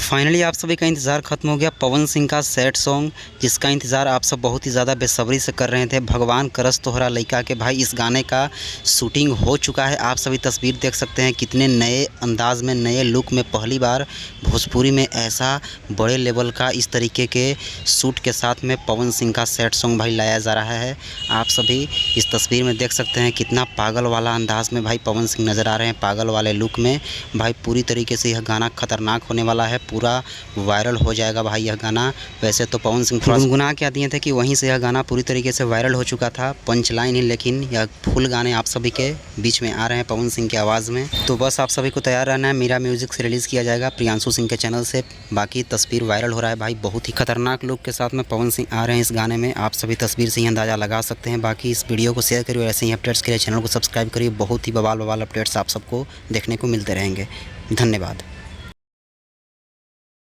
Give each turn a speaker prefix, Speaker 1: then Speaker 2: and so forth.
Speaker 1: Finally आप सभी का इंतज़ार ख़त्म हो गया। पवन सिंह का सैड सॉन्ग, जिसका इंतज़ार आप सब बहुत ही ज़्यादा बेसब्री से कर रहे थे। भगवान करस तोहरा लइका के भाई इस गाने का शूटिंग हो चुका है। आप सभी तस्वीर देख सकते हैं कितने नए अंदाज में, नए लुक में पहली बार भोजपुरी में ऐसा बड़े लेवल का इस तरीके के शूट के साथ में पवन सिंह का सैड सॉन्ग भाई लाया जा रहा है। आप सभी इस तस्वीर में देख सकते हैं कितना पागल वाला अंदाज में भाई पवन सिंह नज़र आ रहे हैं। पागल वाले लुक में भाई पूरी तरीके से यह गाना खतरनाक होने वाला है। पूरा वायरल हो जाएगा भाई यह गाना। वैसे तो पवन सिंह थोड़ा गुनगुना के दिए थे कि वहीं से यह गाना पूरी तरीके से वायरल हो चुका था, पंच लाइन ही, लेकिन यह फुल गाने आप सभी के बीच में आ रहे हैं पवन सिंह की आवाज़ में। तो बस आप सभी को तैयार रहना है। मीरा म्यूजिक से रिलीज़ किया जाएगा प्रियांशु सिंह के चैनल से। बाकी तस्वीर वायरल हो रहा है भाई, बहुत ही खतरनाक लुक के साथ में पवन सिंह आ रहे हैं इस गाने में। आप सभी तस्वीर से ही अंदाज़ा लगा सकते हैं। बाकी इस वीडियो को शेयर करिए, ऐसे ही अपडेट्स के लिए चैनल को सब्सक्राइब करिए। बहुत ही बवाल अपडेट्स आप सबको देखने को मिलते रहेंगे। धन्यवाद।